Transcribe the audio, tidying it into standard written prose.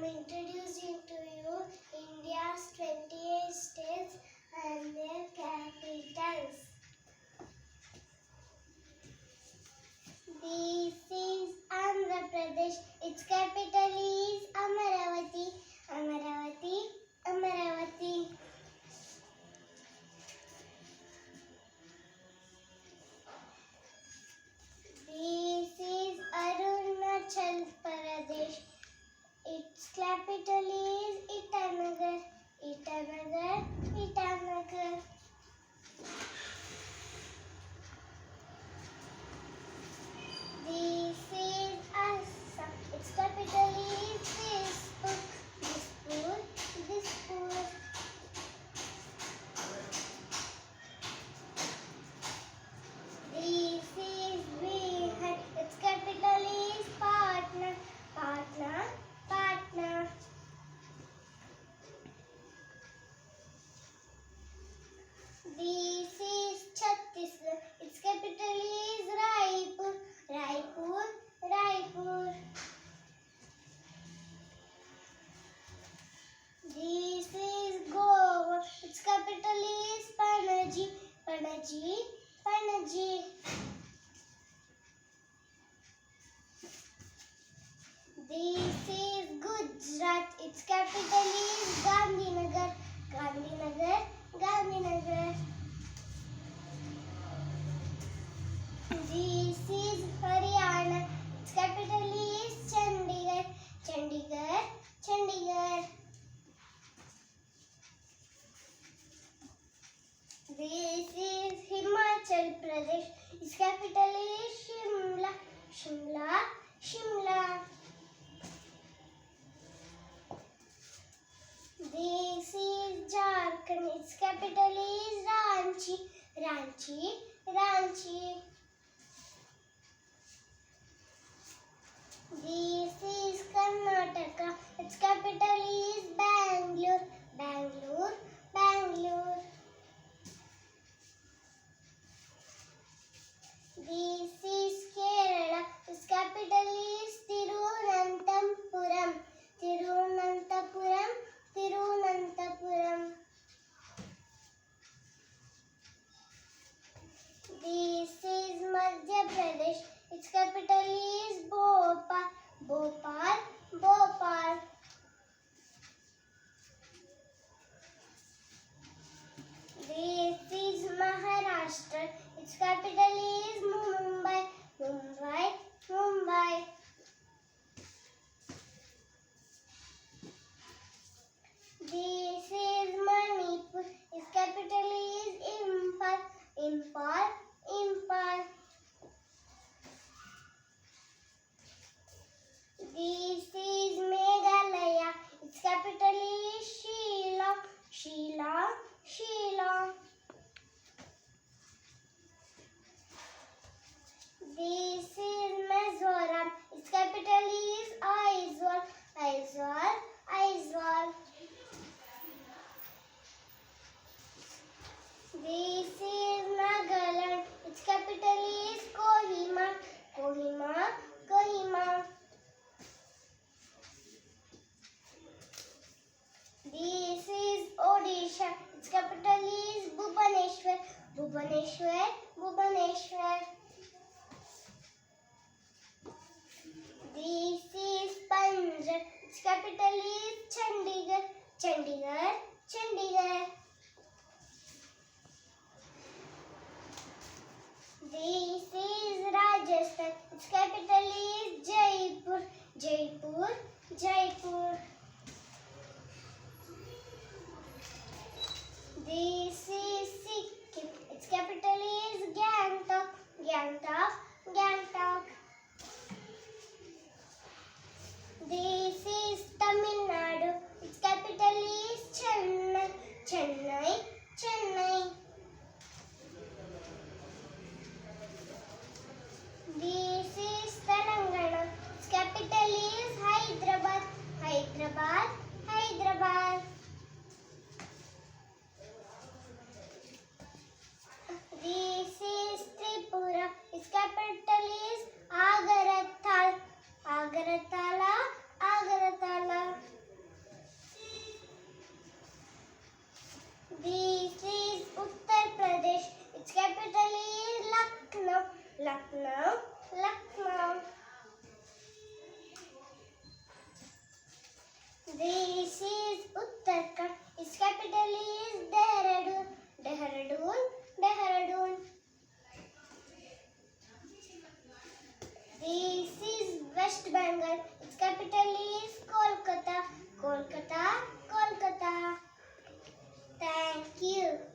am introducing to you India's 28 states and their capitals. This is Andhra Pradesh. Its capital is Amaravati. Amaravati, Amaravati. This is Arunachal Pradesh. Its capital is Itanagar. Itanagar, Itanagar. This is Assam. Its capital is Dispur. Dispur, Dispur. This is Bihar. Its capital is Patna. Patna, Patna. This is Chhattisgarh. Its capital is Raipur. Raipur, Raipur. This is Goa. Its capital is Panaji. Panaji, Panaji. This is Gujarat. Its capital is Gandhinagar. Gandhinagar, Gandhinagar. This is Haryana. Its capital is Chandigarh. Chandigarh, Chandigarh. This is Himachal Pradesh. Its capital is Shimla. Shimla, Shimla. This is Jharkhand. Its capital is Ranchi. Ranchi, Ranchi. This is Karnataka. Its capital is Bangalore. Bangalore, Bangalore. This is Kerala. Its capital is Tirunantapuram. Tirunantapuram, Tirunantapuram. This is Madhya Pradesh. Its capital is Bhopal. Bhopal, Bhopal. This is Maharashtra. Its capital is Mumbai. Mumbai, Mumbai. This is Manipur. Its capital is Imphal. Imphal, Imphal. This is Meghalaya. Its capital is Shillong. Shillong, Shillong. This is Mizoram. Its capital is Aizawl. Aizawl, Aizawl. This is Nagaland. Its capital is Kohima. Kohima, Kohima. This is Odisha. Its capital is Bhubaneswar. Bhubaneswar, Bhubaneswar. This is Punjab. Its capital is Chandigarh. Chandigarh, Chandigarh. This is Rajasthan. Its capital is Jaipur. Jaipur, Jaipur. This is Sikkim. Its capital is Gangtok. Gangtok, Gangtok. This is Tamil Nadu. Its capital is Chennai. Chennai, Chennai. This is Telangana. Its capital is Hyderabad. Hyderabad. This is Uttarakhand. Its capital is Dehradun. Dehradun. Dehradun. This is West Bengal. Its capital is Kolkata. Kolkata. Kolkata. Thank you.